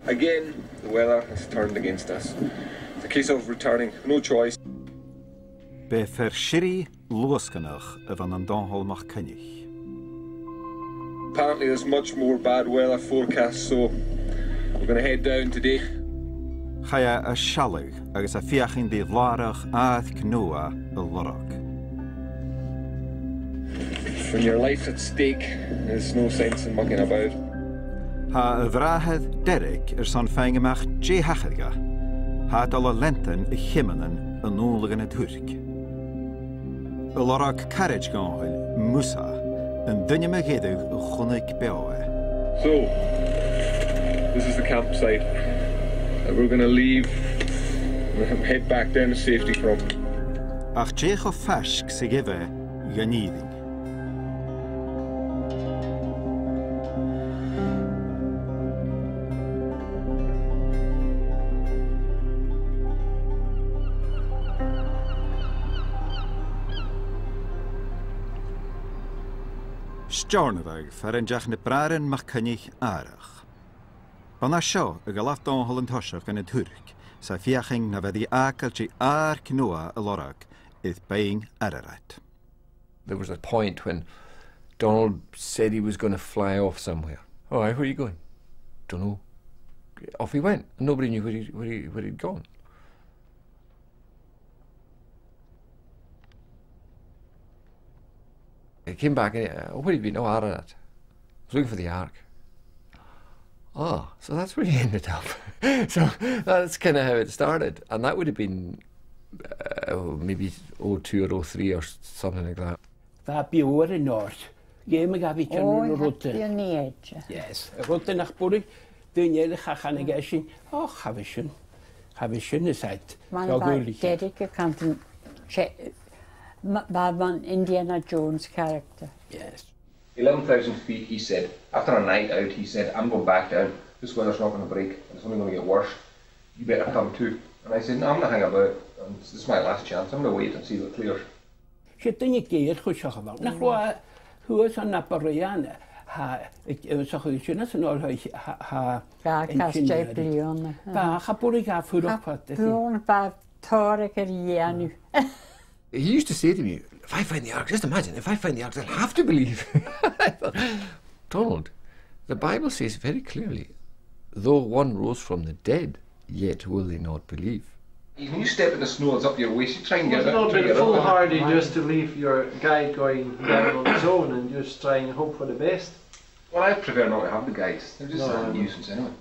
Again, the weather has turned against us. It's a case of returning, no choice. Be shiri loscanach van an donhol mach cynnig. Apparently there's much more bad weather forecast, so we're going to head down today. Chaya a shalig agus a fiachin di larach ath cnoa a lorach. When your life's at stake, there's no sense in mucking about. Ha a vrahed Derek son fengemach je hachadga. Ha alla lenten I chimmenen a noligan het hurk. A lorach carriage gahil Musa and dunne me gedig chonig beawe. So, this is the campsite that we're going to leave and head back down to safety from. Ach jecho fask se give ganiding. Stjarnevag fer en jach ne braren mach cynnig arach. Ban a sio y galaf donhol yn tosioch yn y Turk, sa fiaching na feddi acal chi ar cnoa y lorag idd being ararat. There was a point when Donald said he was going to fly off somewhere. All right, where are you going? Don't know. Off he went. Nobody knew where he'd gone. He came back and where had you been? Oh, Ararat. I was looking for the Ark. Oh, so that's where he ended up. So that's kind of how it started. And that would have been maybe 02 or 03 or something like that. That be over in north. Game gavi channel route. Yes, route nach Burg. Den jelle gaan gashin. Oh, havishin is het. Derek kan Badman Indiana Jones character. Yes. 11,000 feet, he said. After a night out, he said, I'm going back down. This weather's not going to break. It's only going to get worse. You better come too. And I said, no, I'm not hanging about. This is my last chance. I'm going to wait and see what clears. She didn't get it, who was on Napariana. It was a huge, and all her. He used to say to me, if I find the Ark, just imagine, if I find the Ark, I'll have to believe. I thought, Donald, the Bible says very clearly, though one rose from the dead, yet will they not believe. When you step in the snow, it's up to your waist, you try and get it. It's not been foolhardy just to leave your guide going down on his own and just try and hope for the best. Well, I prefer not to have the guides. They're just a nuisance anyway.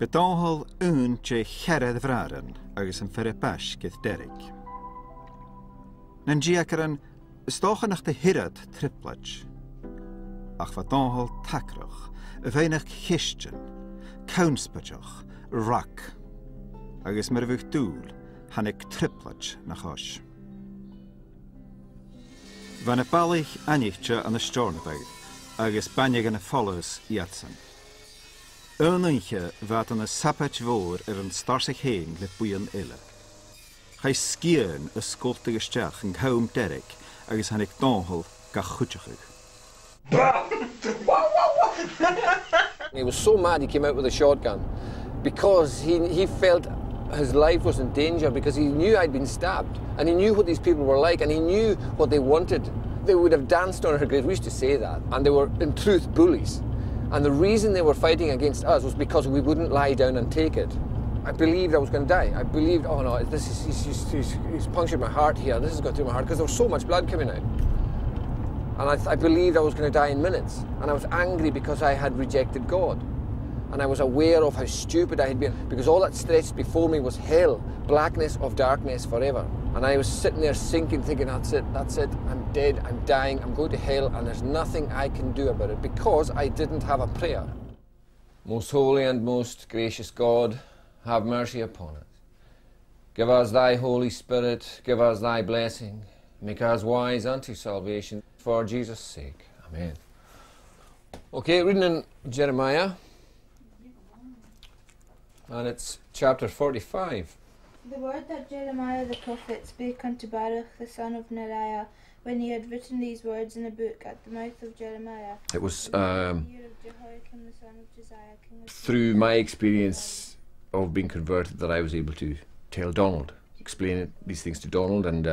Betonhol un che chered vraren, agus an ferre bash gith Derek. Nan giacaran stocha nach de hirad triplach. Ach wat donhol takrach, a weinig christian, kaunspachach, rak. Agus mervig doel, hanek triplach nach hosh. Van a balich anichtje an de stornebeg, agus banig an a follows jatsen. Unintje wat an a sapach voor an starsig heen le buien ille. Hij skiën a skoltige stach en kaum Derek, agus hanek donhol ga chutjachig. He was so mad he came out with a shotgun because he felt his life was in danger because he knew I'd been stabbed and he knew what these people were like and he knew what they wanted. They would have danced on her grave, we used to say that, and they were in truth bullies. And the reason they were fighting against us was because we wouldn't lie down and take it. I believed I was going to die. I believed, oh no, he's punctured my heart here, this has got through my heart because there was so much blood coming out. And I believed I was going to die in minutes. And I was angry because I had rejected God. And I was aware of how stupid I had been because all that stretched before me was hell, blackness of darkness forever. And I was sitting there sinking, thinking, that's it, I'm dead, I'm dying, I'm going to hell, and there's nothing I can do about it because I didn't have a prayer. Most holy and most gracious God, have mercy upon us. Give us thy Holy Spirit, give us thy blessing, make us wise unto salvation, for Jesus' sake. Amen. Okay, reading in Jeremiah, and it's chapter 45. The word that Jeremiah the prophet spake unto Baruch the son of Neriah, when he had written these words in a book at the mouth of Jeremiah. It was in the year of Jehoiakim the son of Josiah, king of through my experience of being converted that I was able to tell Donald, explain these things to Donald, and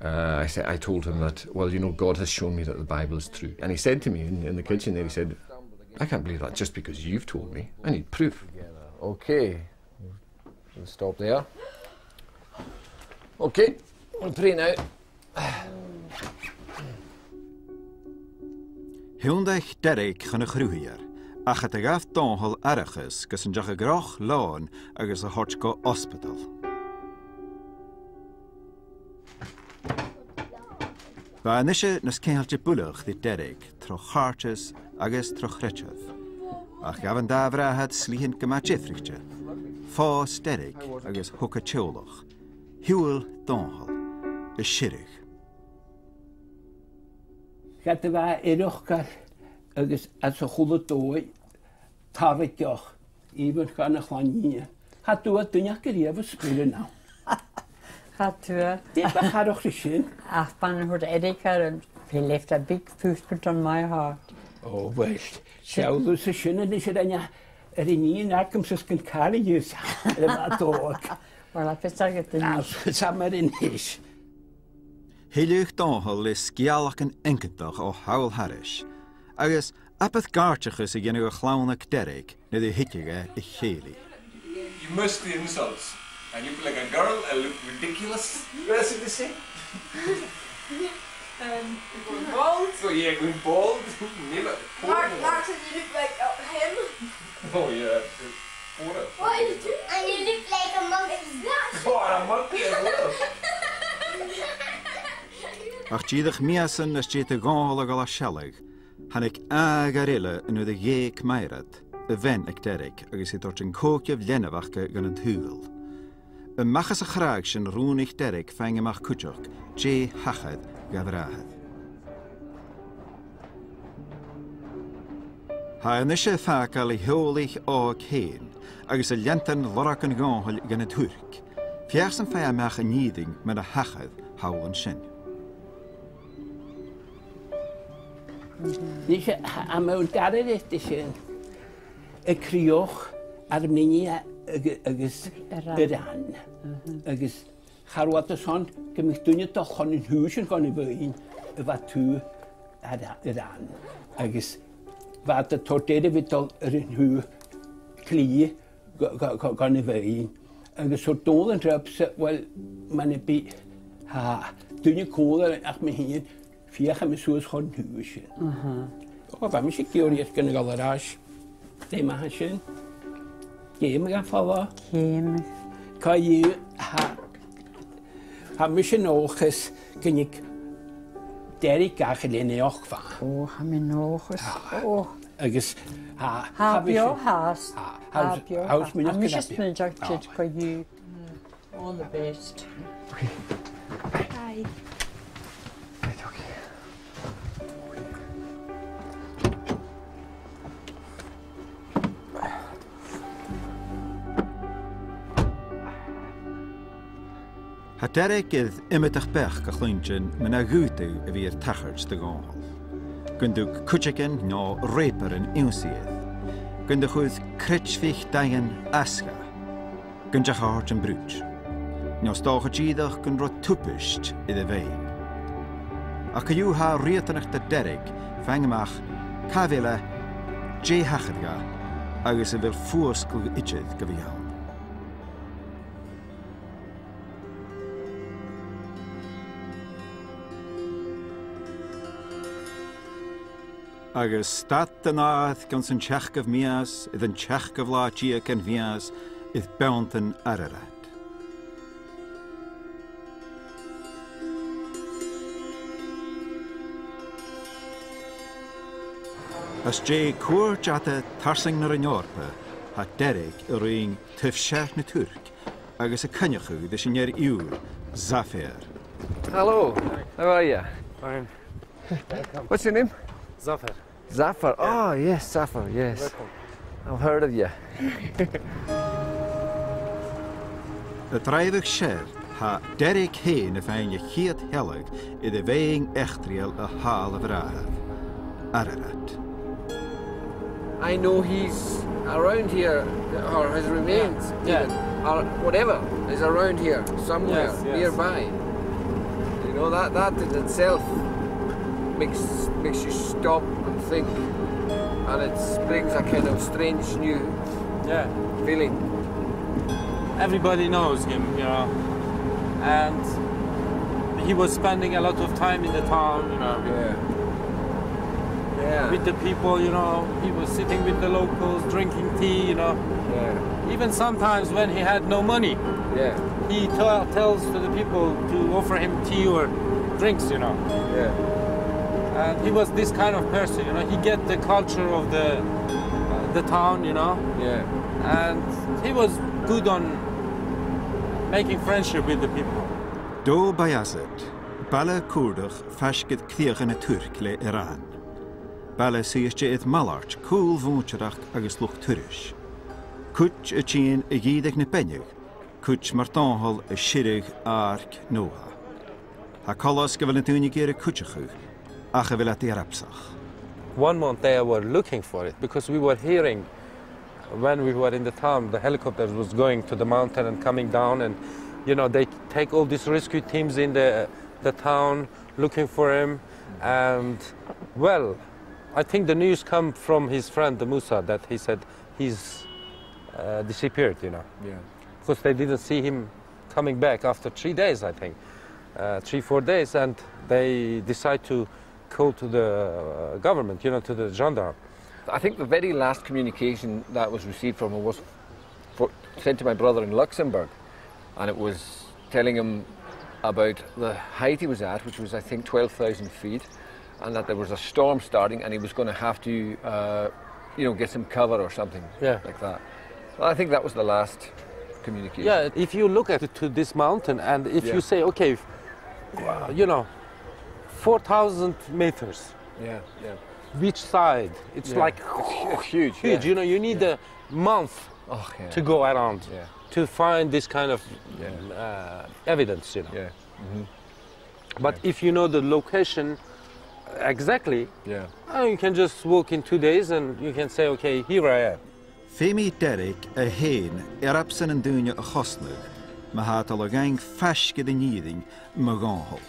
I told him that, well, you know, God has shown me that the Bible is true. And he said to me in the kitchen there, he said, I can't believe that just because you've told me. I need proof. Okay, we'll stop there. Okay, we'll pray now. Hiúndaich Derek chun a chrúthaíar, ach at a gaf Donhol arachas gus an deach a groch lán agus a hort go ospital. Ba anishe nas céhalte bulach di Derek tro chartes agus tro chretchad. Ach gavan davra had slíhin gama jeffrichte. Fás Derek agus hooka teolach. Hiúil Donhol, a shirich. Gaat er waar erochkar, agus als een goede tooi, tarretjoch, even gaan er gewoon hier. Gaat u wat doen je even spelen nou? Gaat u? Dit gaat toch gezien? Ach, van hoort Erika, he left a big footprint on my heart. Oh, best. Zou dus zo schön is dan ja, in een uitkomst kan kalen je, dat ook. Wel, ik zeg het niet. Nou, samen in is. Hiluch Donhol is scialach an enkentach ó hawl haris, agus apeth garchachus a genu a chlawnach Derek na du hittige I chéli. You must clear themselves. I look like a girl, I look ridiculous. What else did they say? Going bald. Oh yeah, going bald. Name it. Mark said you look like him. Oh yeah. What is it? And you look like a monkey. Oh, and a monkey as well. Ach tíadach miasan as tíad a gáhol a gal a sealag, hannig agarille in de géek meirad, a ven ag Derek agus I dort an cóciamh lenavachcha gan an túgal. A machas a chraag sin rúnich Derek feng amach cúteach, J. hachad gavrahad. Ha anishe facal I heolich ág héin, agus a lentan lorach an gáhol gan a túrk. Fiachs an fei amach a níding med a hachad hawl an sin. Dus aan mijn kader is het zijn. Ik kreeg Armenië agus Iran. Agus Harwat is han, ik heb toen je toch gewoon in huizen gaan hebben, wat toe Iran. Agus wat de tortede weet al in hu klie gaan hebben. Agus zo tonen trap ze wel man bij toen je kolen echt me hier. Fiach am soos gaan huisje. Oh, wat misschien curious kunnen galerage. Nee, maar schön. Game gaan vallen. Game. Kan je ha misschien nog eens kan ik Derek eigenlijk ook van. Oh, ha me nog eens. Oh. Agus Heb je haast? Heb je haast? I'm just going to judge for you. All the best. Hi. Ha Derek is imitach bech a chluintjin men a gútu a bhí tacharts de gáhol. Gunduk cúteacin nó réper an iwsiad. Gunduk chud critchfich dagan asga. Gundach hart an brúch. Nó stácha díadach gun rot tupist I de vein. A caú ha riatanach de Derek fangamach cavile J. hachadga agus a bhil fuascul itchid go bhí hawn. Agus stad an áth gan san teachgah mias, idd an teachgah lá tíach an mias, idd beantan ararat. As J. cuairt ata tarsing nar an Eorpa, ha Derek a ring tifseach na Turk, agus a cynnechu de sin ar iúr, Zafir. Hello, how are you? Fine. What's your name? Zafar. Zafar. Oh, yes, Zafar, yes. Welcome. I've heard of you. A dreidig sér, ha Derek heen if ein je chiat hellig I de weing echtriel a hale vraag. Ararat. I know he's around here, or his remains, even, or whatever, is around here, somewhere, nearby. You know, that in itself makes you stop and think, and it brings a kind of strange new feeling. Everybody knows him, you know, and he was spending a lot of time in the town, you know. With the people, you know, he was sitting with the locals, drinking tea, you know. Even sometimes when he had no money, he tells to the people to offer him tea or drinks, you know. And he was this kind of person, you know. He get the culture of the town, you know. And he was good on making friendship with the people. Do Bayazet, Bala Kurdig, Fashkit Kriegen Turkle Iran. Bala siestje het malart, cool woensdag agus lucht turish. Kuch a chien a giedig ne penjug, kuch martanhol a shirig ark noha. Ha kolos gevel natuurlijk keer a kutchachug, a gevel at rapsach. 1 month they were looking for it because we were hearing when we were in the town, the helicopters was going to the mountain and coming down, and you know they take all these rescue teams in the town looking for him, and well, I think the news come from his friend the Musa that he said he's disappeared, you know. Because they didn't see him coming back after 3 days, I think, 3-4 days, and they decide to call to the government, you know, to the gendarme. I think the very last communication that was received from him was sent to my brother in Luxembourg, and it was telling him about the height he was at, which was I think 12,000 feet, and that there was a storm starting and he was going to have to, you know, get some cover or something like that. Well, I think that was the last communication. Yeah, if you look at it to this mountain and if you say, okay, you know, 4,000 meters. Which side? It's like it's huge. Huge. You know, you need a month to go around to find this kind of evidence, you know. But if you know the location exactly, you can just walk in 2 days and you can say, okay, here I am. Femi Derek a heen erapsen en dunje a chosnug, ma hat al a gang fashke de niding maganhol.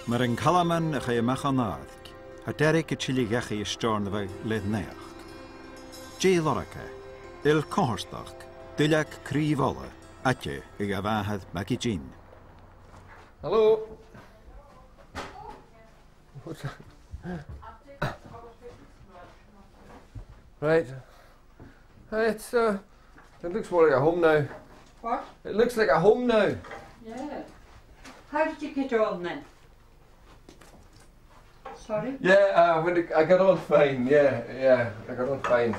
Maar een kalaman ga je machanadk, ha Derek a chili gachi a storn of a led neach. Jay Loraka, il kohorstach, dulak krivolle, atje I gavahad makijin. Hello. What's that? Right. It's it looks more like a home now. What? It looks like a home now. Yeah. How did you get on then? Sorry? Yeah, I got on fine. Yeah, I got on fine.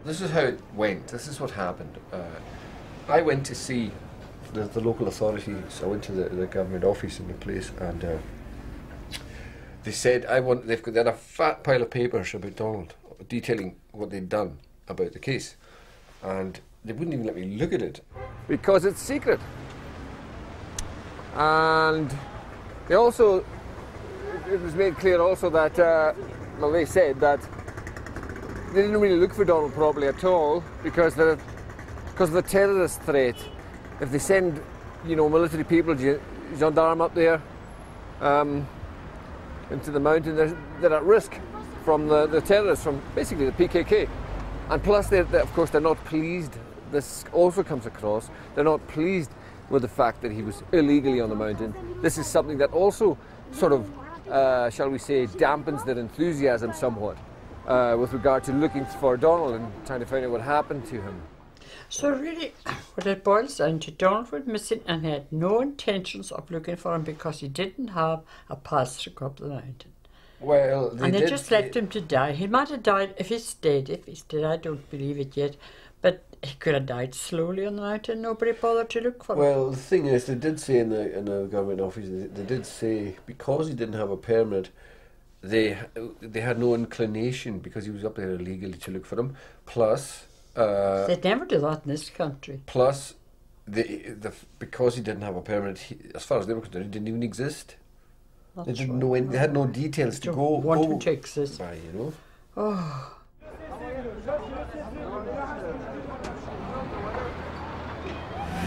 This is how it went. This is what happened. I went to see the local authorities. I went to the government office in the place, and they said they had a fat pile of papers about Donald, detailing what they'd done about the case, and they wouldn't even let me look at it because it's secret. And they also, it was made clear also that, well, they said that they didn't really look for Donald properly at all because of the terrorist threat. If they send, you know, military people, gendarme up there into the mountain, they're at risk from the terrorists, from basically the PKK. And plus, of course, they're not pleased. This also comes across. They're not pleased with the fact that he was illegally on the mountain. This is something that also sort of, shall we say, dampens their enthusiasm somewhat with regard to looking for Donald and trying to find out what happened to him. So really, what it boils down to, Donald was missing and he had no intentions of looking for him because he didn't have a path to go up the mountain. Well, they just left him to die. He might have died if he's dead. If he's dead, I don't believe it yet. But he could have died slowly on the mountain. Nobody bothered to look for him. Well, the thing is, they did say in the government office, they did say because he didn't have a permit they had no inclination, because he was up there illegally, to look for him. Plus, they'd never do that in this country. Plus, because he didn't have a permit, as far as they were concerned, he didn't even exist. That's they didn't know. They had no details to go. Want him to exist. By, you know. Oh.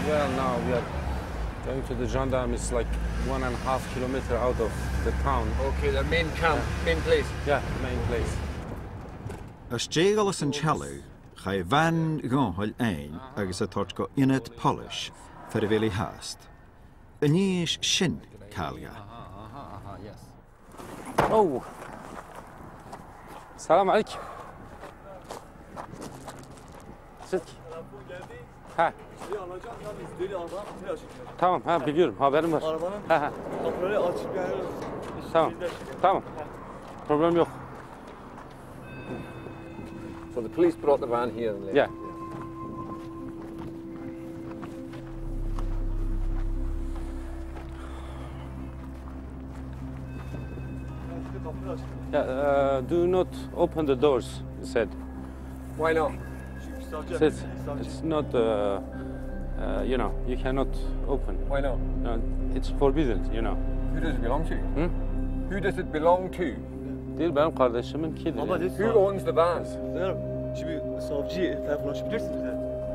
Well, now we are going to the gendarme. It's like 1.5 kilometers out of the town. Okay, the main camp, main place. Yeah, main place. As Jagolas and Challu, Chai Van Gonhol Ein, agus a tort go init polish, for a veli hast. Anish Shin Kalia. Yes. Oh. Salam alaikum. Sit. Ha. Tamam, ha biliyorum. Haberim var. Ha ha. Tamam. Tamam. Problem yok. So the police brought the van here and left. Yeah. Yeah, do not open the doors, he said. Why not? Says it's not, you know, you cannot open. Why not? No, it's forbidden, you know. Who does it belong to? Hmm? Who does it belong to? Değil, benim kardeşimin kedi. Who owns the vans?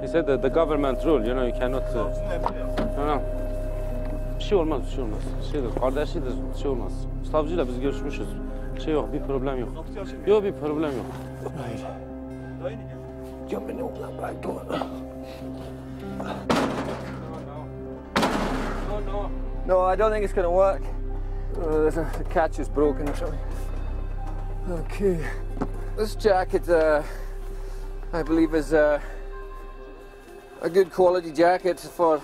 He said that the government rule, you know, you cannot... No. Bir şey olmaz, bir şey olmaz. Şeydir, kardeşidir, bir şey olmaz. Savcıyla biz görüşmüşüz. Şey yok, bir problem yok. Yok, bir problem yok. Jump in the open back door. No, I don't think it's going to work. The catch is broken or something. Okay. This jacket, I believe, is a good quality jacket for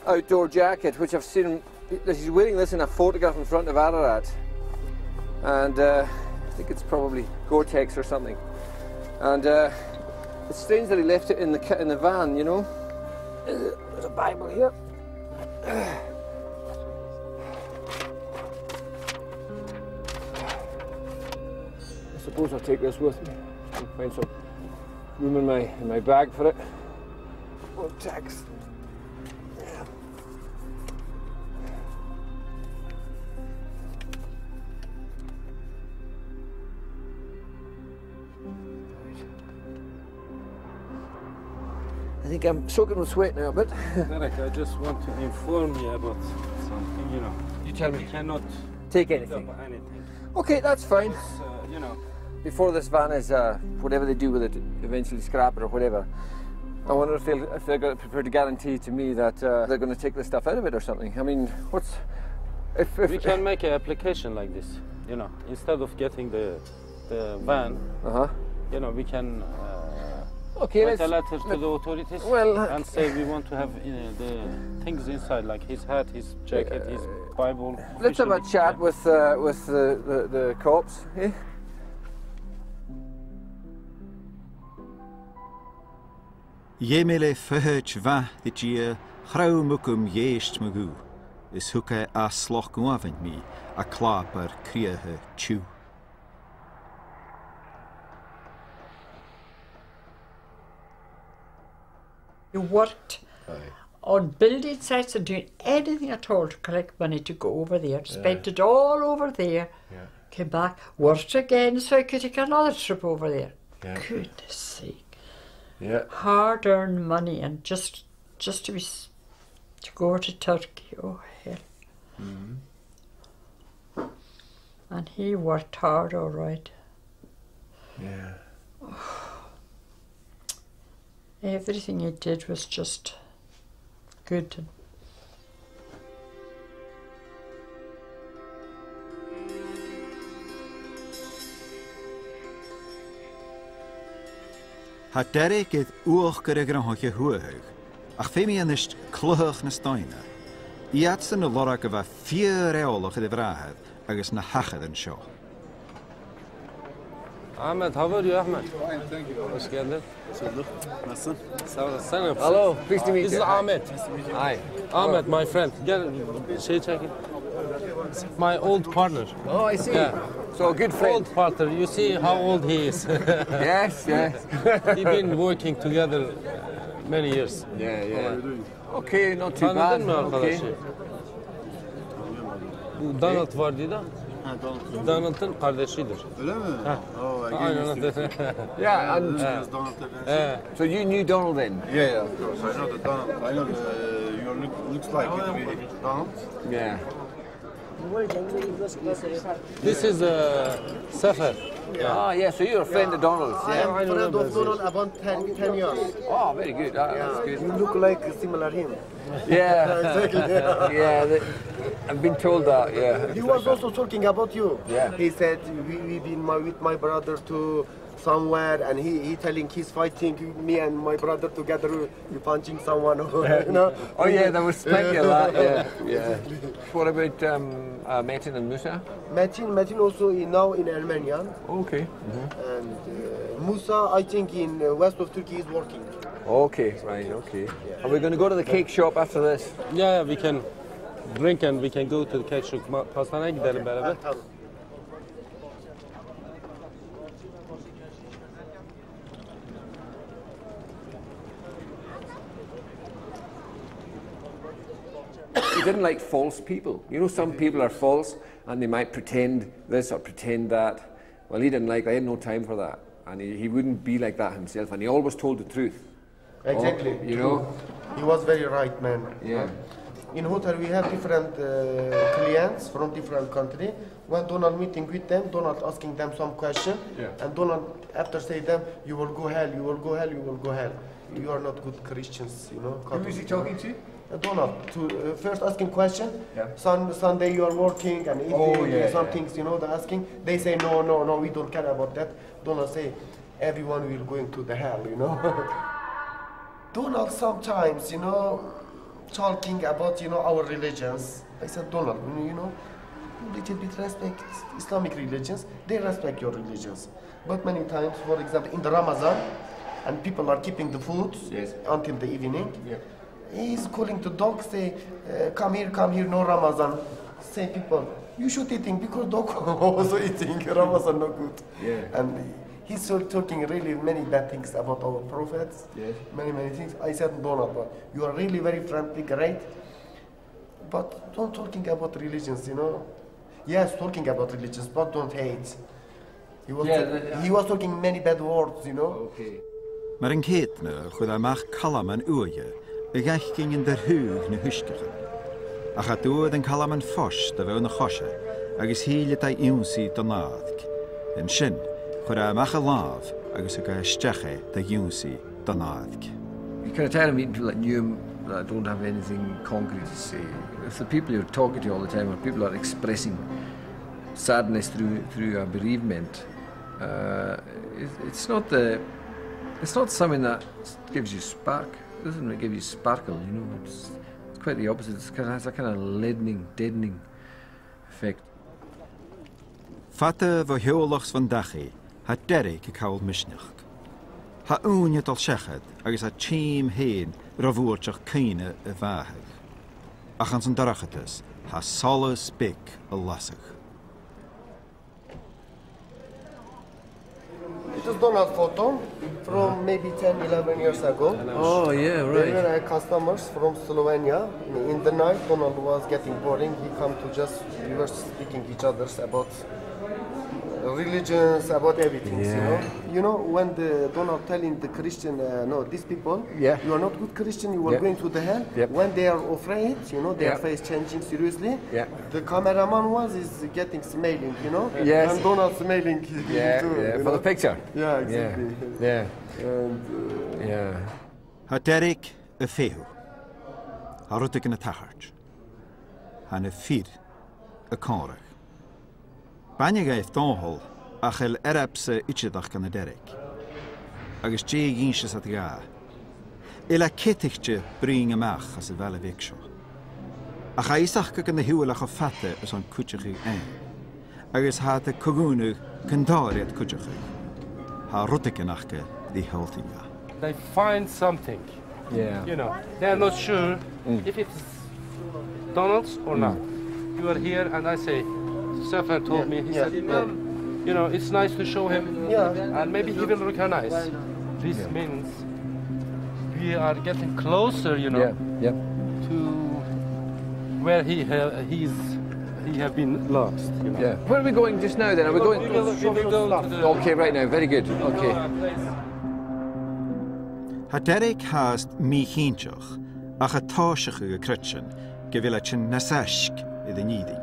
outdoor jacket, which I've seen. He's wearing this in a photograph in front of Ararat. And I think it's probably Gore-Tex or something. And it's strange that he left it in the van, you know. There's a Bible here. I suppose I'll take this with me. I'll find some room in my bag for it. Oh, tax. I think I'm soaking with sweat now a bit. Derek, I just want to inform you about something, you know. You tell me. You cannot take anything. Okay, that's fine. You know. Before this van is, whatever they do with it, eventually scrap it or whatever, I wonder if they're prepared to guarantee to me that they're going to take this stuff out of it or something. I mean, if we can make an application like this, you know, instead of getting the van, you know, we can write a letter to the authorities and say we want to have the things inside, like his hat, his jacket, his Bible. Let's have a chat with the cops. Eh? Yemele fehech va hitjie, chrau mukum yeest magu, is huke a sloch guavent me, a klaper kriehe chew. You worked on building sites and doing anything at all to collect money to go over there. Spent it all over there. Yeah. Came back, worked again so I could take another trip over there. Yeah. Goodness sake. Yeah. Hard-earned money and just to go to Turkey. Oh hell. Mm-hmm. And he worked hard, all right. Yeah. Everything he did was just good. Ha Derek het oogkere granhoche hoog, ach femi an ist kluch na steine. Iatsen na lorake va 4 reolige de vraagheid, agus na hachad en show. Ahmed, how are you, Ahmed? Fine, thank you. What's going on? Hello, pleased to meet you. This is Ahmed. Hi. Ahmed, my friend. Say check it. My old partner. Oh, I see. Yeah. So a good friend. Old partner, you see how old he is. Yes, yes. We've been working together many years. Yeah, yeah. Okay, not too bad. Tanıdın mı arkadaşı? Okay. Bu Donald var diye de. Donald'ın kardeşidir. Öyle mi? Aynen. Yeah, and so you knew Donald then? Yeah, of course. I know the Donald. I know you looks like Donald. Yeah. This is Sefer. Ah, yeah, so you're a friend of Donald's. I am friend of Donald about 10 years. Oh, very good. That's good. You look like similar him. Yeah. Exactly. Yeah, I've been told that, yeah. He was also talking about you. Yeah. He said, we've been with my brother to somewhere, and he telling he's fighting me and my brother together, we punching someone, you know. Oh yeah, there was plenty of that, yeah. Yeah. What about Metin and Musa? Metin also now in Armenia. Okay. And Musa, I think in west of Turkey is working. Okay, right, okay. Are we going to go to the cake shop after this? Yeah, we can drink and we can go to the cake shop. Pastaneye gidelim beraber. He didn't like false people. You know, some people are false and they might pretend this or pretend that. Well, he didn't like that. He had no time for that. And he wouldn't be like that himself. And he always told the truth. Exactly. Oh, you know? He was very right, man. Yeah. In hotel, we have different clients from different country. When Donald meeting with them, Donald asking them some question, and Donald after say them, you will go hell, you will go hell, you will go hell. You are not good Christians, you know. Who is he talking to? Donald. To first asking question. Yeah. Sunday you are working and eating some things, you know. They're asking. They say no, we don't care about that. Donald say, everyone will going to the hell, you know. Donald sometimes, you know, talking about, you know, our religions. I said, Donald, you know, little bit respect Islamic religions. They respect your religions. But many times, for example, in the Ramadan, and people are keeping the food until the evening. Yeah. He's calling the dog, say, come here, no Ramadan. Say people, you should eating because dog also eating. Ramadan not good. Yeah. And he's still talking really many bad things about our prophets. Yes. Many things. I said, Donald, you are really very friendly, great. But don't talking about religions, you know. Yes, talking about religions, but don't hate. He was talking many bad words, you know. Okay. Maar een keetne, goed amach kalam an uje, ging in der hug ne huskige. Ach had oor den kalam an fosh, de wou ne chosje, agus hiele tai iunsi de naadk. En shin, goed amach a lav, agus ga steche de iunsi de naadk. You can tell me people that knew him that don't have anything concrete to say. If the people you're talking to all the time, or people are expressing sadness through a bereavement, it's not something that gives you spark. It doesn't give you sparkle, you know. It's quite the opposite. It has a kind of leadening, deadening effect. Fatte va heolachs van dachi, ha Derek kaul mishnach. Ha unjet al shechet, agus a team heen ravoortjach kine e vaheg. Achans an darachetus, ha solus bik a lassig. It was Donald photo from maybe 10, 11 years ago. Oh, yeah, right. There were customers from Slovenia. In the night, Donald was getting boring. He come to we were speaking each other about religions, about everything, you know. You know, when Donald telling the Christian, no, these people, you are not good Christian, you are going to the hell. When they are afraid, you know, their face changing seriously. The cameraman is getting smiling, you know. Yes. And Donald smiling too. For the picture. Yeah, exactly. Yeah. And, Ha Derek a fehu. Ha rutik in a tachart. Han a fir a conrach. Banya gaif donhol, achel erapse itchedach gan a Derek. Agus jay ginches at ga. Ila ketichtje bring a mach as a vele viksho. Ach a isach gan a huelach of fatte as on kutchegi ein. Agus ha de kogunu kandari at kutchegi. Ha rutikenachke the healthiga. They find something. Yeah. You know, they're not sure if it's Donald's or not. You are here and I say, Sefer told me, he said, you know, it's nice to show him, and maybe he will recognize. This means we are getting closer, you know, to where he have been lost. You know? Yeah. Where are we going just now then? Are we going? We will go to the Okay, right now. Very good. Okay. Ha Derek has mi hínteach ach a táiseach go crutsin go bhfuil sin na saisk I the níding.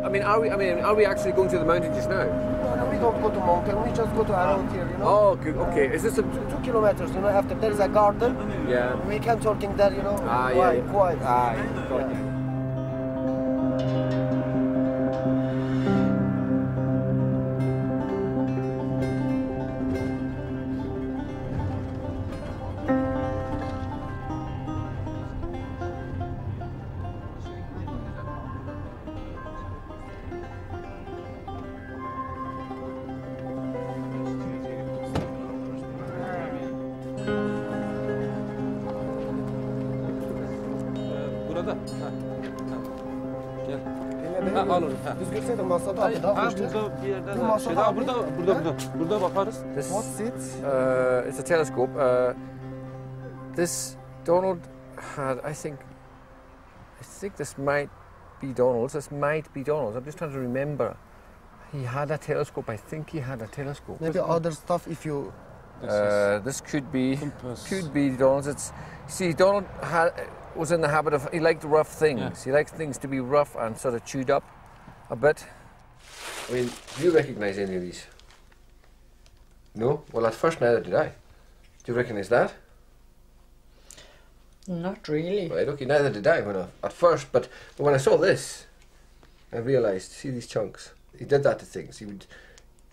I mean, are we actually going to the mountain just now? No, we don't go to mountain. We just go to around here, you know. Oh, good. Okay. Is this a 2 kilometers, you know, after there is a garden. Yeah. We can talking there, you know. Quiet. Got you. Burada. Gel. Al onu. Biz görseydim masada daha hoştu. Burada bir yerden. Bu masada Burada bakarız. What's it? It's a telescope. This Donald had, I think this might be Donald's. This might be Donald's. I'm just trying to remember. He had a telescope. I think he had a telescope. Maybe other stuff if you. This could be Donald's. See, Donald was in the habit of, he liked rough things. Yeah. He liked things to be rough and sort of chewed up a bit. I mean, do you recognise any of these? No? Well, at first neither did I. Do you recognise that? Not really. Right, okay, neither did I at first, but when I saw this, I realised, see these chunks? He did that to things.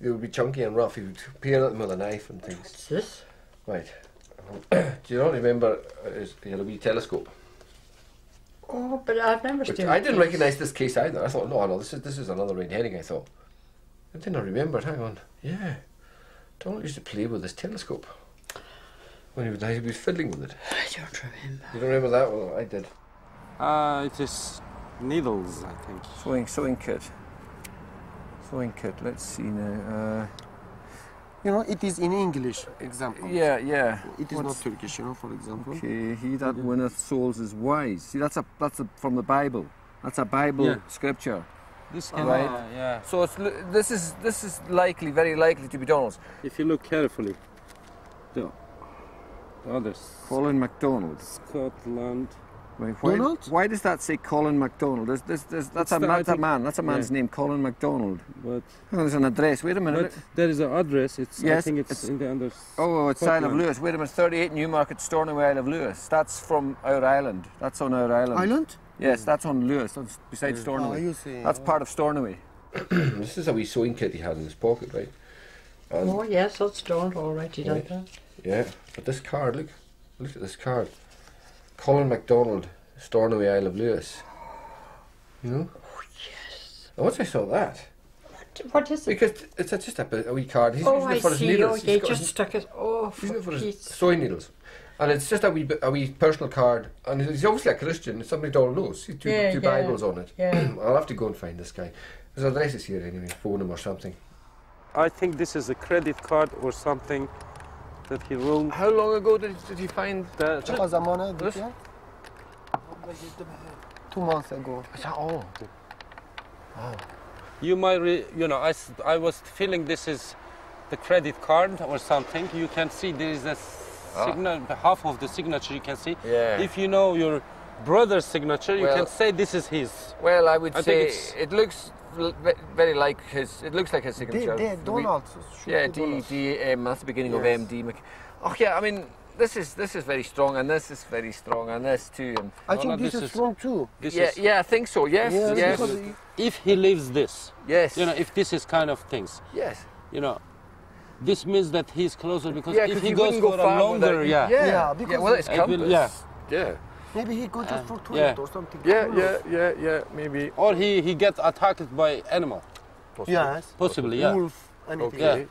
They would be chunky and rough. He would peel at them with a knife and things. What's this? Right. Do you not remember he had a wee telescope? Oh, but I've never seen it. I didn't recognise this case either. I thought, no, this is another red herring, I thought. I didn't remember it. Hang on. Yeah. Donald used to play with this telescope. When he was fiddling with it. I don't remember. You don't remember that? Well, I did. It is needles, I think. Sewing kit. Let's see now. You know, it is in English, example. Yeah. It is not Turkish, you know, for example. Okay, he that winneth souls is wise. See, that's from the Bible. That's a Bible scripture. This can, right? Yeah. So this is very likely to be Donald's. If you look carefully, the others. Colin MacDonald. Scotland. Wait, Donald? Why does that say Colin MacDonald? That's a man's name, Colin MacDonald. But there's an address. Wait a minute. But there is an address. I think it's in the under. Oh, it's Isle of Lewis. Wait a minute. 38 Newmarket, Stornoway, Isle of Lewis. That's from our island. That's on our island. Island? Yes, that's on Lewis. That's beside Stornoway. You see. That's part of Stornoway. This is a wee sewing kit he had in his pocket, right? Oh yes, that's Donald already done that. Yeah, but this card, look at this card. Colin MacDonald, Stornoway, Isle of Lewis. You know? Oh yes. And once I saw that. What is it? Because it's just a wee card. He's Oh, using it for his needles. Oh, he just stuck it. Oh, he's using it for his Pete's. sewing needles. And it's just a wee personal card. And he's obviously a Christian. It's somebody Donald knows. He's two Bibles on it. Yeah. I'll have to go and find this guy. His address is here anyway. Phone him or something. I think this is a credit card or something that he wrote. How long ago did he find that? 2 months ago. Is that all? Wow. You might, I was feeling this is the credit card or something. You can see there is a half of the signature you can see. Yeah. If you know your brother's signature, you can say this is his. Well, I would say it looks very like his. It looks like his signature. Donald. Yeah, D-M. That's the beginning of M-D. Oh yeah, I mean. This is very strong, and this is very strong, and this too. And I think this is strong too. Yeah, I think so. Yes. If he leaves this, yes, if this is kind of things, yes, this means that he's closer because if he goes for a longer, because it's compass. Maybe he goes just for toilet or something. Yeah, maybe. Or he gets attacked by animal. Possibly. Yes. Possibly, Wolf. Anything. Okay,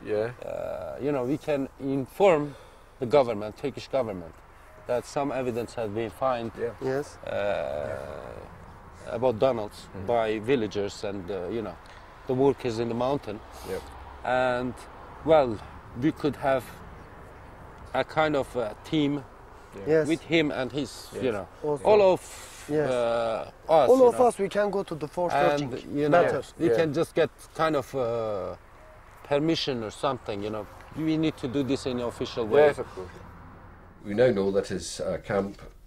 we can inform the government, Turkish government, that some evidence has been found yes. About Donalds by villagers and the work is in the mountain. Yep. And, well, we could have a kind of team Yes. with him and his, Yes. you know, Also. all of Yes. us. All you of know. us, we can go to the forest And, searching. you know, Better. we Yeah. can just get kind of permission or something, you know. We need to do this in an official way. Yes, of course. We now know that his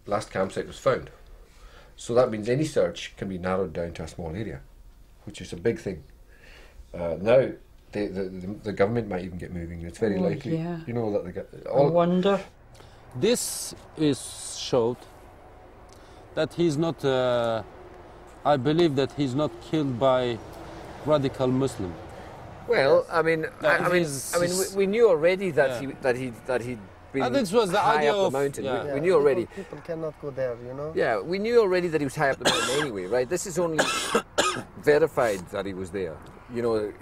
last campsite was found. So that means any search can be narrowed down to a small area, which is a big thing. Now, the government might even get moving. It's very likely, yeah. you know, that they get... I wonder. This is showed that he's not, I believe that he's not killed by radical Muslim. Well, I mean, we knew already that Yeah. he'd been And this was the high idea up the of- mountain. yeah. We knew already. People cannot go there, you know. Yeah, we knew already that he was high up the mountain anyway, right? This is only verified that he was there. You know,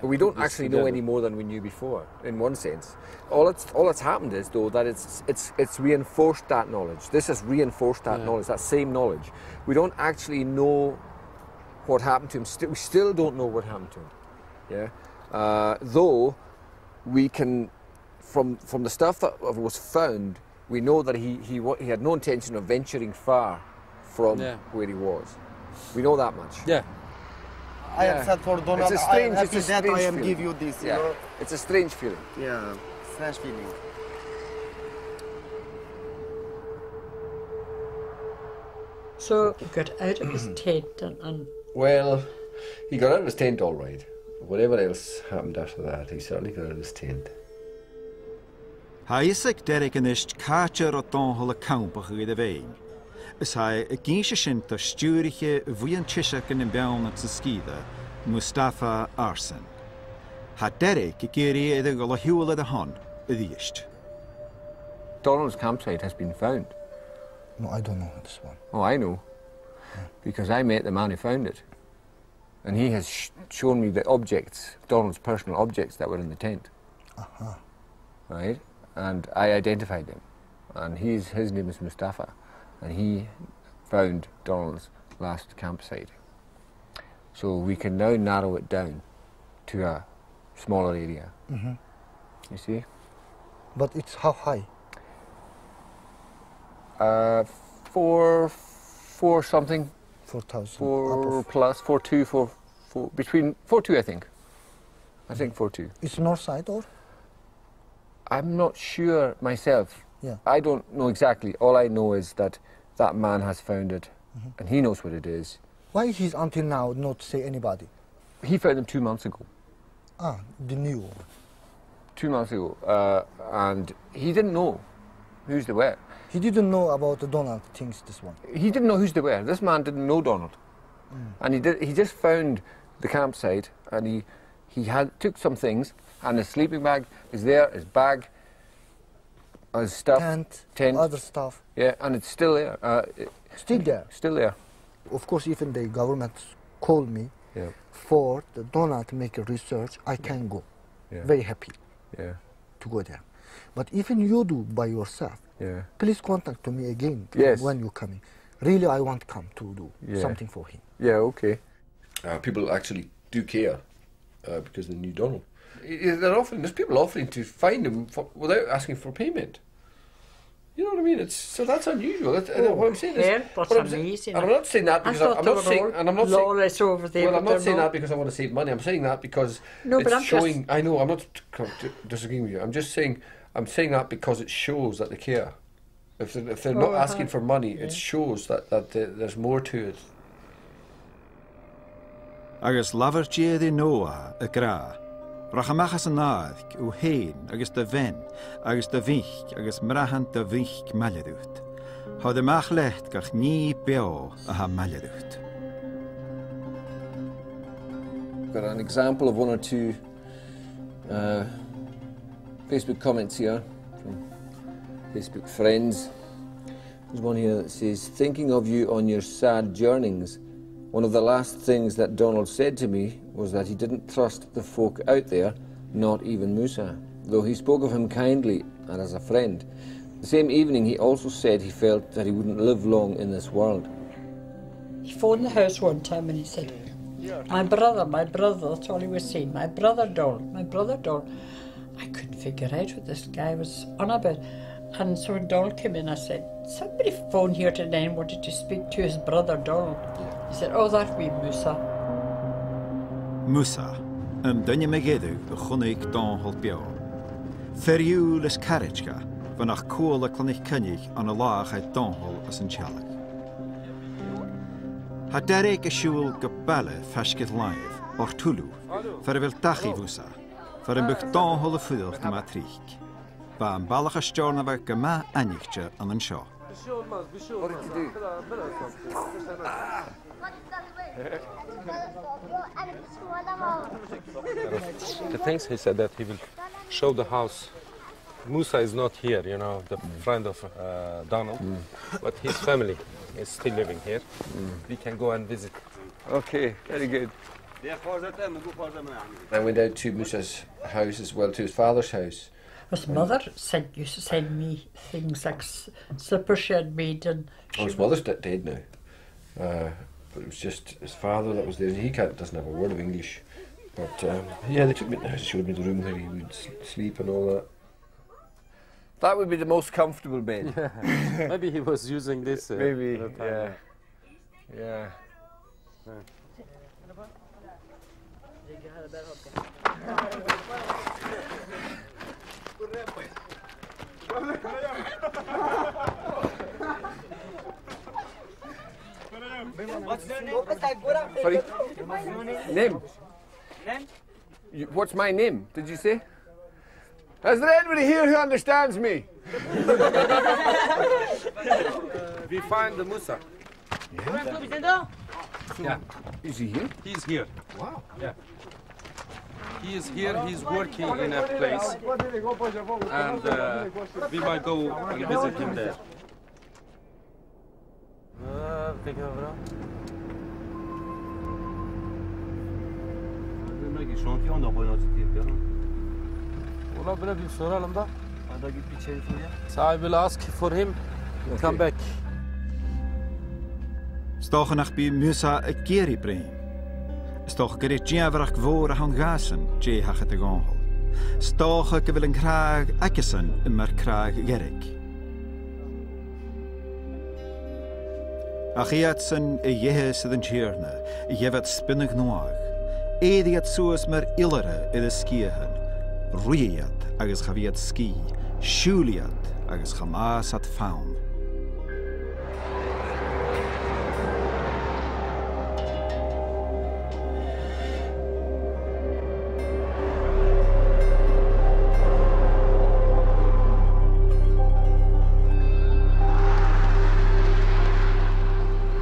but we don't actually know any more than we knew before. In one sense, all that's happened is though that it's reinforced that knowledge. This has reinforced that knowledge, that same knowledge. We don't actually know what happened to him. We still don't know what happened to him. Yeah, though we can, from the stuff that was found, we know that he had no intention of venturing far from where he was. We know that much. Yeah. I am sad for Donald. It's a strange, after it's a that, strange I am feeling. give you this. Yeah, You know? it's a strange feeling. Yeah, strange feeling. So he got out of his tent and Well, he got out of his tent all right. Whatever else happened after that, he certainly got out of his tent. Ha isig Derek yn ist cátear o dónhol y campach ag y fein. Is ha y gynse sin ta stúriche fwy'n tisach yn ymbewn at sgida, Mustafa Arsen. Ha Derek y geri iddo gol o hiwl y hon, y ddist. Donald's campsite has been found. No, I don't know this one. Oh, I know. Because I met the man who found it. And he has shown me the objects, Donald's personal objects that were in the tent. Uh-huh. Right? And I identified them. And his name is Mustafa. And he found Donald's last campsite. So we can now narrow it down to a smaller area. Mm-hmm. You see? But it's how high? Four something. 4,000. 4 plus, 4.2, 4, between 4.2 I think. I think 4.2. It's north side or? I'm not sure myself. Yeah. I don't know exactly. All I know is that that man has found it, and he knows what it is. Why he's until now not say anybody? He found them 2 months ago. Ah, the new. 2 months ago, and he didn't know whose they were. He didn't know about the Donald things, this one. He didn't know whose they were. This man didn't know Donald, and he just found the campsite, and he took some things, and his sleeping bag is there, his bag, his stuff, tent, other stuff. Yeah, and it's still there. Still there. Still there. Of course, even the government called me for the Donald make a research, I can go. Yeah. Very happy. Yeah. To go there. But even you do by yourself, please contact me again when you're coming. Really, I want to come to do something for him. Yeah, okay. People actually do care because they knew Donald. There's people offering to find him without asking for payment. You know what I mean? So that's unusual. What I'm saying is, amazing. I'm not saying that because I'm not saying, and I'm not lawless over there. Well, I'm not saying that because I want to save money. I'm saying that because it's showing. I know. I'm not disagreeing with you. I'm just saying. I'm saying that because it shows that they care. If they're not asking for money, it shows that there's more to it. Agus lafartiad I Noah y gra, rachamachas yn aðg o hein, agus da ven, agus da vich, agus mrahan da vich maledut. Ha de mach leht gach ni beo a ha maledut. Got an example of one or two Facebook comments here from Facebook friends. There's one here that says, thinking of you on your sad journeyings, one of the last things that Donald said to me was that he didn't trust the folk out there, not even Musa, though he spoke of him kindly and as a friend. The same evening he also said he felt that he wouldn't live long in this world. He phoned the house one time and he said, My brother, that's all he was saying. My brother Donald. I couldn't figure out what this guy was on about. And so when Donald came in, I said, somebody phoned here today and wanted to speak to his brother Donald. He said, oh, that'd be Musa. Musa, dunne megedug de chunnig Donald bio. Ferriul is carriagega, vanach cool a clonich cynnig an a laag uit Donald as een tjallig. Ha Derek a siúl gabelle fesket live, or Tulu, fer vil dachi vusa, fer een buch Donald a fudel na matriek. Ba een ballach a stjorna ver gama anichtje an een shaw. The things he said that he will show the house. Musa is not here, you know, the friend of Donald, but his family is still living here. We can go and visit. Okay, very good. I went out to Musa's house as well, to his father's house. His mother used to send me things like slippers she had made. And his mother's dead now. But it was just his father that was there. He doesn't have a word of English. But yeah, they took me to the house, showed me the room where he would sleep and all that. That would be the most comfortable bed. Yeah. Maybe he was using this. Maybe, yeah. What's your name? Sorry? Name? What's my name, did you say? Is there anybody here who understands me? We find the Musa. Yeah. Is he here? He's here. Wow. Yeah. He is here, he's working in a place, and we might go and visit him there. So I will ask for him to come back. Stochen nach bi Musa a geri brain. Stoch gerit jeverach voor a han gasen, je hachet de gongel. Stoch ge wil een kraag akkesen in mer kraag gerik. Achiatsen jehes den cherne, jevet spinnig noag. Ediat soos mer illere in de skiehen. Ruiat agus chaviat ski, shuliat agus chamas at faun.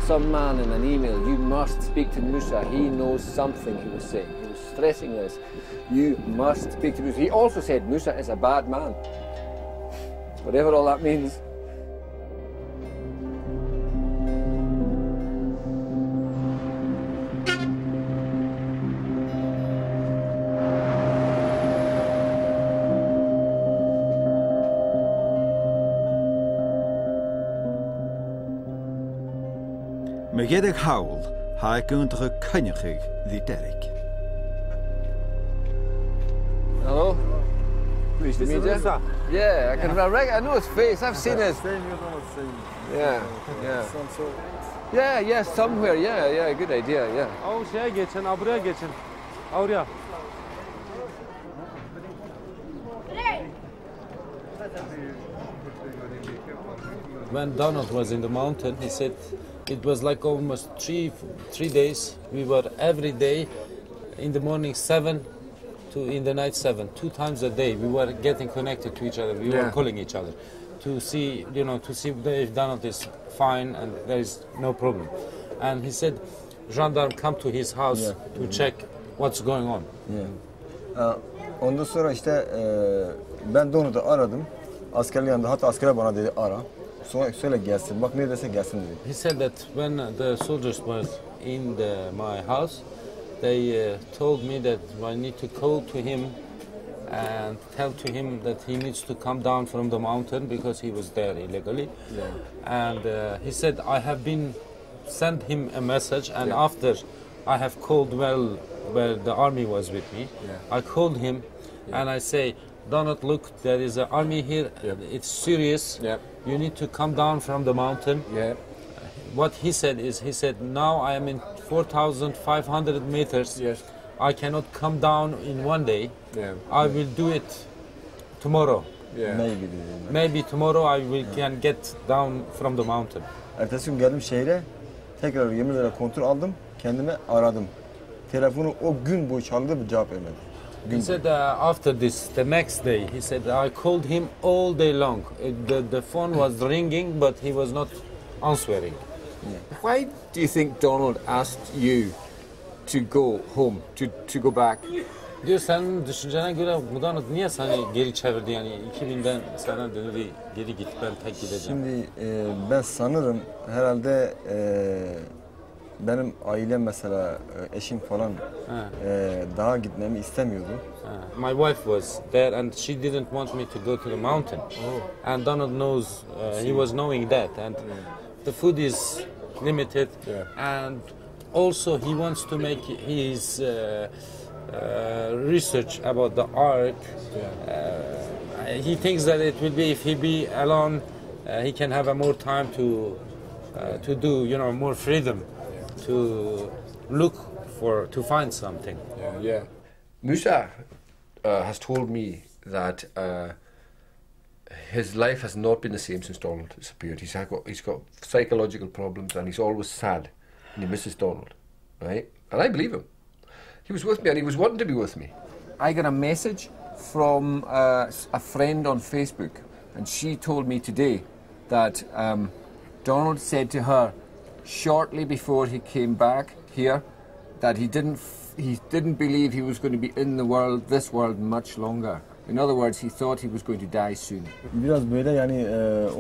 Some man in an email, you must speak to Musa, he knows something, he was saying. He was stressing this. You must speak to Musa. He also said Musa is a bad man. Whatever all that means. Megedig haul, ha ik untere kunnigig die Derek. Hello? Pleased to meet you. Yeah, I know his face. I've seen his. Yeah. Yeah, somewhere. Yeah, good idea. Yeah. Oh, şeye geçin, buraya geçin. Oraya. When Donald was in the mountain, he said it was like almost three days. We were every day in the morning 7 to in the night 7, 2 times a day. We were getting connected to each other. We were calling each other to see, if Donald is fine and there is no problem. And he said, gendarme come to his house to check what's going on. Ondan sonra işte ben Donald'ı aradım. Askerliğin yanında, hatta asker bana dedi ara. Sonra söyle gelsin. Bak ne dese gelsin dedi. He said that when the soldiers were in my house, they told me that I need to call to him and tell to him that he needs to come down from the mountain because he was there illegally. And he said I have been sent him a message, and after I have called well where the army was with me. I called him and I say, Donald, look, there is an army here. It's serious. You need to come down from the mountain. What he said is, he said, now I am in 4,500 meters. I cannot come down in one day. I will do it tomorrow. Maybe tomorrow can get down from the mountain. Ertesi gün geldim şehre, tekrar yemin ederim kontrol aldım, kendime aradım. Telefonu o gün boyu çaldı, bir cevap vermedi. He said after this, the next day, he said, I called him all day long. The phone was ringing, but he was not answering. Why do you think Donald asked you to go home, to go back? Diyor senin düşüncene göre Donald niye seni geri çevirdi yani 2000'den sana dedi geri git ben tek gideceğim. Şimdi ben sanırım herhalde benim ailem mesela eşim falan daha gitmemi istemiyordu. My wife was there and she didn't want me to go to the mountain. And Donald knows, he was knowing that, and the food is limited, and also he wants to make his research about the Ark. He thinks that it will be, if he be alone, he can have more time to do, more freedom to look to find something. Musa has told me that his life has not been the same since Donald disappeared. He's got psychological problems and he's always sad and he misses Donald, right? And I believe him. He was with me and he was wanting to be with me. I got a message from a friend on Facebook, and she told me today that Donald said to her shortly before he came back here that he didn't believe he was going to be in this world much longer. In other words, he thought he was going to die soon. Biraz böyle yani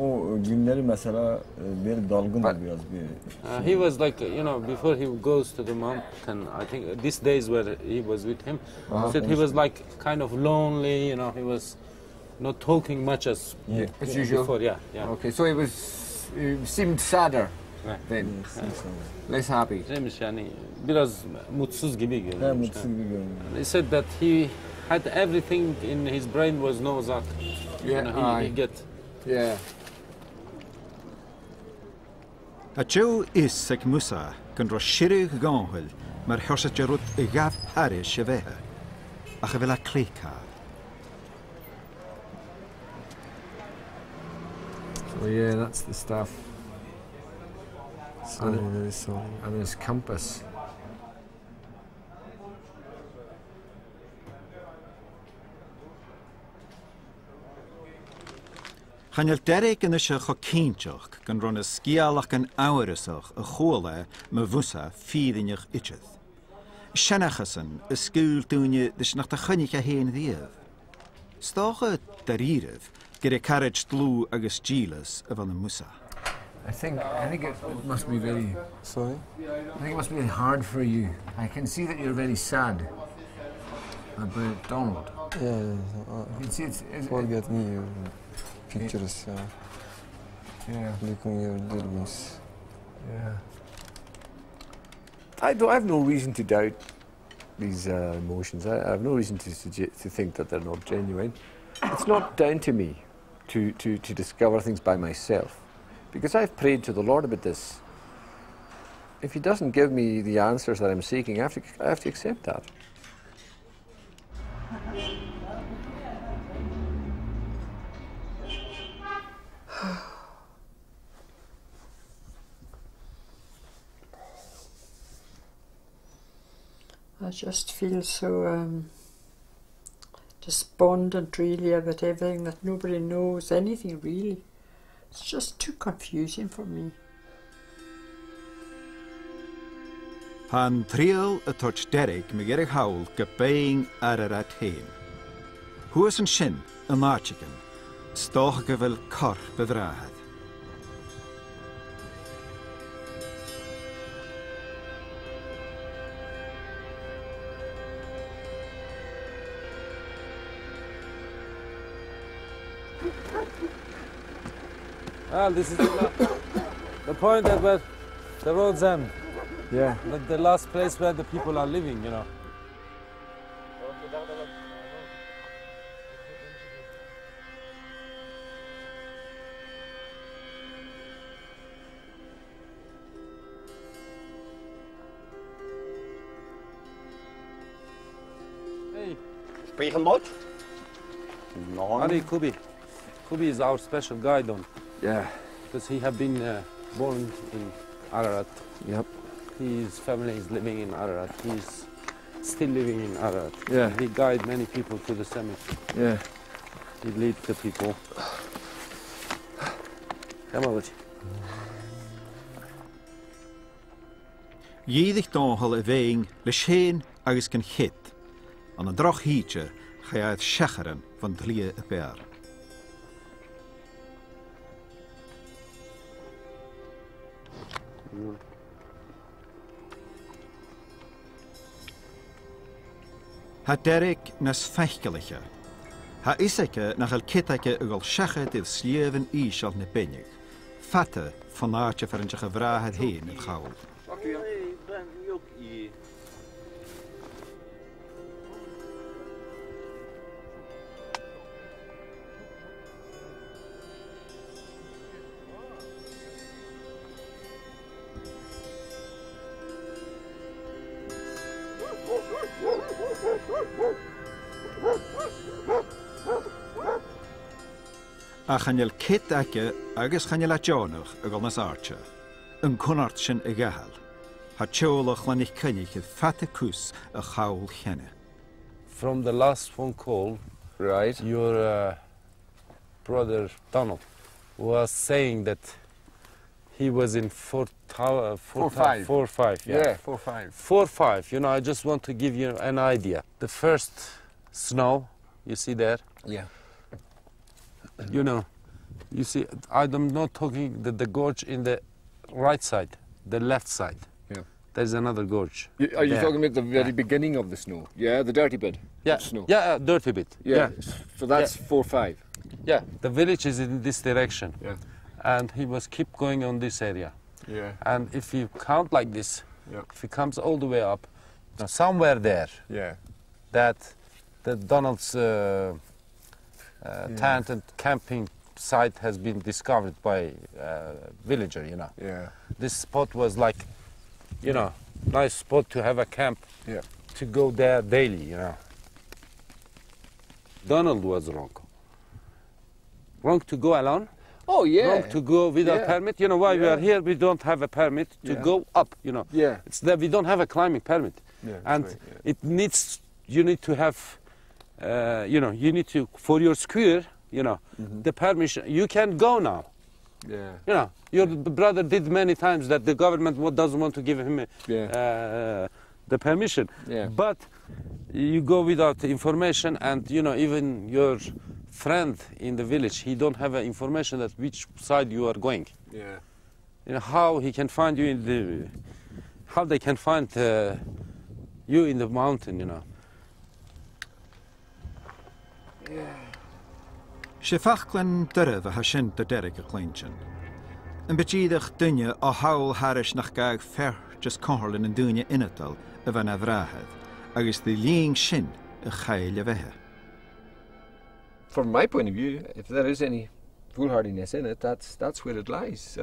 o günleri mesela bir dalgındı biraz bir. He was like, before he goes to the mountain, I think these days where he was with him, he said he was like kind of lonely, he was not talking much as usual. Before, Okay, so he seemed sadder then, less happy. Yani biraz mutsuz gibi görünüyor. Mutsuz gibi görünüyor. He said that he had everything in his brain was no Zak. He get. A Joe is ag Musa gan ro siru gáhil mar hosa jarut I gaf aris sheveha. A chevela kleka. So that's the stuff. And his compass. Chanel Derek yn ysio cho ceintiach gan ron y sgialach yn awyrysach y chwle my fwsa ffydd unich itcheth. Sianachasyn y sgwyl dwynnu ddys nach da chynnych a hen ddiaf. Stoch y darírydd gyda carriage dlw agos gilas y fan y mwsa. I think it must be very... Sorry? I think it must be hard for you. I can see that you're very sad about Donald. Yeah. You can see it's forget me pictures. Looking your dreams. I have no reason to doubt these emotions. I have no reason to think that they're not genuine. It's not down to me to discover things by myself. Because I've prayed to the Lord about this. If He doesn't give me the answers that I'm seeking, I have to accept that. I just feel so despondent really about everything, that nobody knows anything really. It's just too confusing for me. Han trial a touch Derek me gerig hawl gebeing ar heen. Hwys yn sin y marchigan, stoch gyfel cor bedrahad. Well, this is the point at where the roads end. Yeah. The last place where the people are living, you know. Hey. Spiegelboot? No. Ari Kubi. Kubi is our special guide on. Yeah. Because he have been born in Ararat. Yep. His family is living in Ararat. He's still living in Ararat. Yeah. He guide many people to the cemetery. Yeah. He lead the people. Come on, Lucy. Jiedig dánhal a bhéing le séin agus gan chit, an a droch híte cha ad seacharen van dlia a bear. Ha Derek nas feichgelige. Ha iseke nach al kitake ugol seche dydd slieven isal ne benig. Fatte van naartje voor een gevraagd heen het gaul. A chanel kit ake agus chanel a jonach ugol nas arche. Een konart sin a gahal. Ha tjolach lan ich kennig het fatte kus a gaul chenne. From the last phone call, right, your brother Donald was saying that he was in 4-5. 4-5, yeah. Yeah, 4-5. 4-5, you know, I just want to give you an idea. The first snow, you see there? Yeah. You know, you see, I'm not talking the gorge in the right side, the left side. Yeah. There's another gorge. Are you there. talking about the very beginning of the snow? Yeah, the dirty bit of snow? Yeah, dirty bit. Yeah. So that's 4-5. Yeah, the village is in this direction. Yeah. And he was keep going on this area. Yeah. And if you count like this, yeah, if he comes all the way up, somewhere there, yeah, that Donald's tent and camping site has been discovered by a villager, you know. Yeah. This spot was like, you know, nice spot to have a camp, yeah, to go there daily, you know. Donald was wrong. Wrong to go alone. Oh, yeah. Wrong to go without permit. You know why we are here? We don't have a permit to go up, you know. Yeah. It's that we don't have a climbing permit. Yeah, and right, it needs, you need to have, you know, you need to, for your square, you know, the permission. You can go now. Yeah. You know, your brother did many times that the government doesn't want to give him the permission. Yeah. But you go without information, and, you know, even your friend in the village, he don't have information that which side you are going. Yeah. You know, how he can find you in the, how they can find you in the mountain, you know. Yeah. Shefachlan durf a hasint a Derek a kleintjen. Een betjiedig dunje a haul harish nach gaag fer just conherlin en dunje innetal a van a vraagheid, agus the leing shin a chaile vehe. From my point of view, if there is any foolhardiness in it, that's where it lies.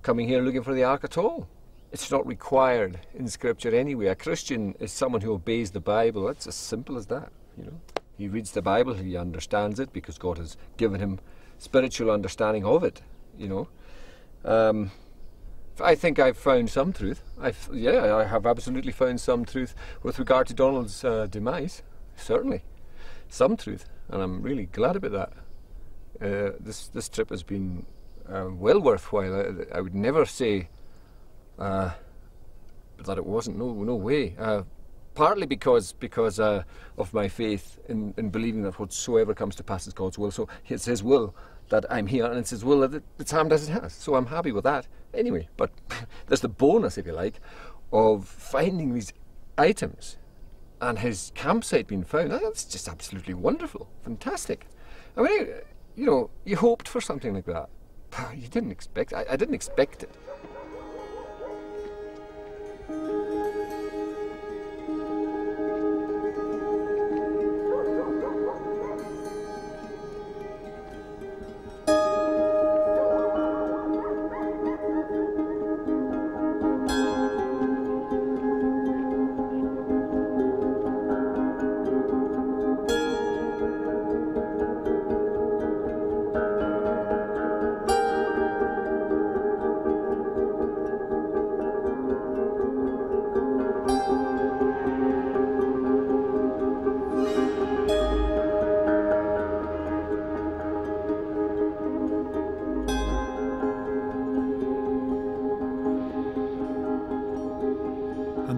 Coming here looking for the Ark at all. It's not required in Scripture anyway. A Christian is someone who obeys the Bible. It's as simple as that, you know. He reads the Bible, he understands it because God has given him spiritual understanding of it, you know. I think I've found some truth. I have absolutely found some truth with regard to Donald's demise, certainly. Some truth, and I'm really glad about that. This trip has been well worthwhile. I would never say that it wasn't. No way. Partly because of my faith in believing that whatsoever comes to pass is God's will. So it's His will that I'm here, and it's His will that it's happened as it has. So I'm happy with that anyway. But there's the bonus, if you like, of finding these items and his campsite being found. That's just absolutely wonderful, fantastic. I mean, you know, you hoped for something like that. You didn't expect. I didn't expect it.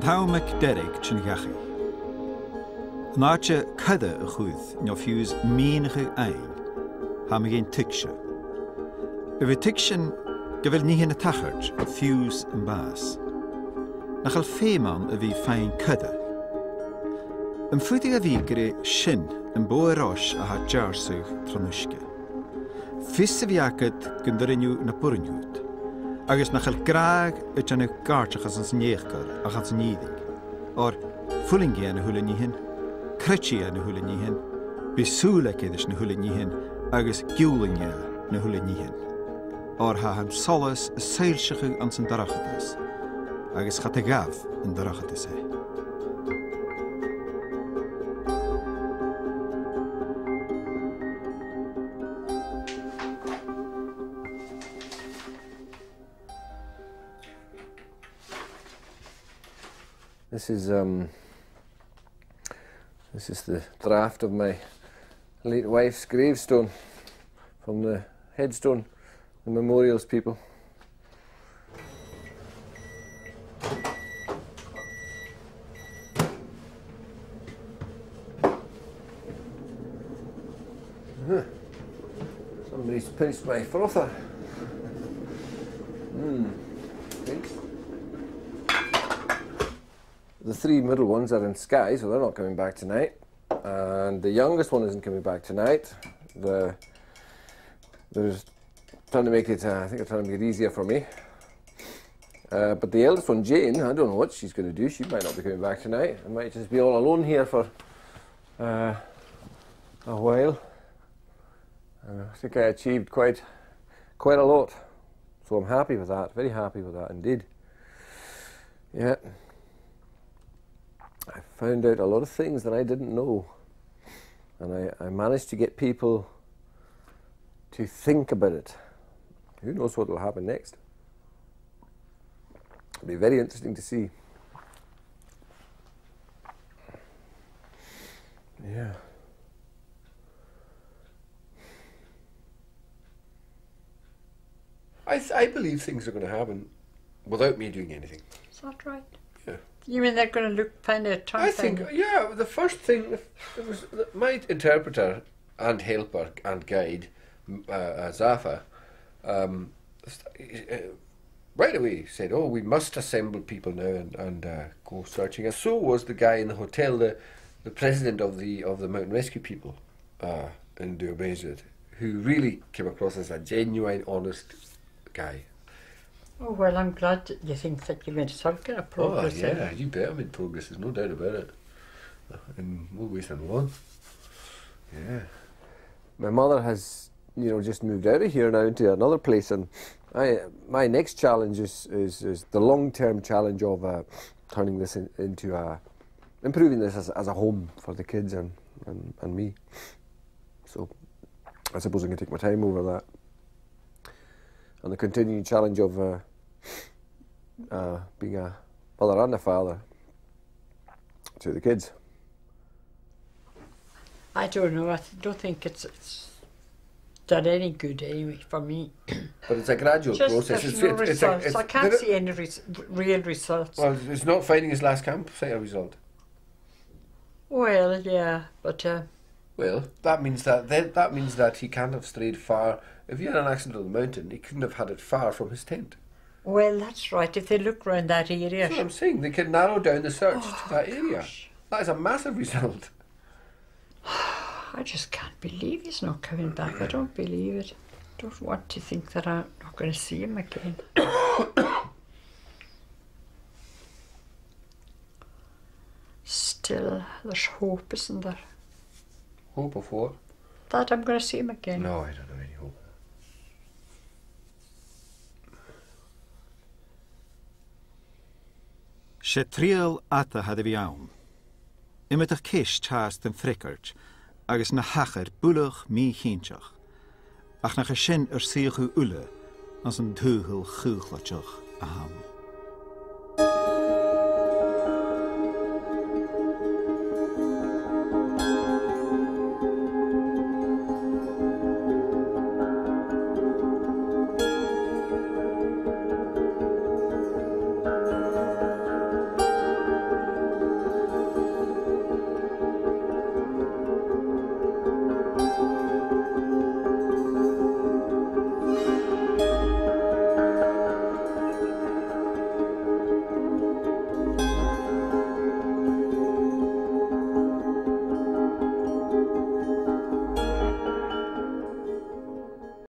Taumac Derek Chingachi. Nacha Kada a Chuth, no fuse meanige ein, Hamagin Tiksha. If a Tikshan gavil nihin a tachart, fuse and bass. Nachal Feman a vi fein Kada. Footy a vigre shin and boerosh a ha jarsug tranushke. Fisse viaket gunderinu na purinjut. Agus nachal graag ut an garchachas ans neechkar a gans niding. Or fullingi an hula nihin, kretchi an hula nihin, bisula kedish na hula nihin, agus giulinja na hula nihin. Or ha ham solas a seilshachu ans an darachatas, agus chatagav an darachatas e. This is the draft of my late wife's gravestone from the headstone, the memorials people. Somebody's pinched my frother. Thanks. The three middle ones are in Skye, so they're not coming back tonight. And the youngest one isn't coming back tonight. They're trying to make it, I think they're trying to make it easier for me. But the eldest one, Jane, I don't know what she's going to do. She might not be coming back tonight. I might just be all alone here for a while. I think I achieved quite a lot. So I'm happy with that, very happy with that indeed. Yeah. I found out a lot of things that I didn't know, and I managed to get people to think about it. Who knows what will happen next? It'll be very interesting to see. Yeah. I believe things are going to happen without me doing anything. Is that right? Yeah. You mean they're going to find a time? I think, yeah, the first thing, it was my interpreter and helper and guide, Zafa, right away said, oh, we must assemble people now and go searching. And so was the guy in the hotel, the president of the mountain rescue people in Durbezit, who really came across as a genuine, honest guy. Oh, well, I'm glad that you think that you made some kind of progress. Oh, yeah, you bet I made progress, there's no doubt about it. In more ways than one. Yeah. My mother has, just moved out of here now into another place, and my next challenge is the long-term challenge of turning this into improving this as a home for the kids and me. So I suppose I can take my time over that. And the continuing challenge of being a mother and a father to the kids. I don't know. I don't think it's done any good anyway for me. But it's a gradual process. There's no results. I can't see any real results. Well, it's not finding his last campsite a result. Well, yeah, but. Well, that means that he can't have strayed far. If he had an accident on the mountain, he couldn't have had it far from his tent. Well, that's right. If they look around that area. That's what I'm saying. They can narrow down the search to that area. That is a massive result. I just can't believe he's not coming back. I don't believe it. I don't want to think that I'm not going to see him again. Still, there's hope, isn't there? Hope of what? That I'm going to see him again. No, I don't have any hope. Se trial ata had vi aun. Imet a kish chast en frikkert, agus na hacher bulach mi hinchach. Ach na geshin sichu ule, as een duhul chuchlatjach aham.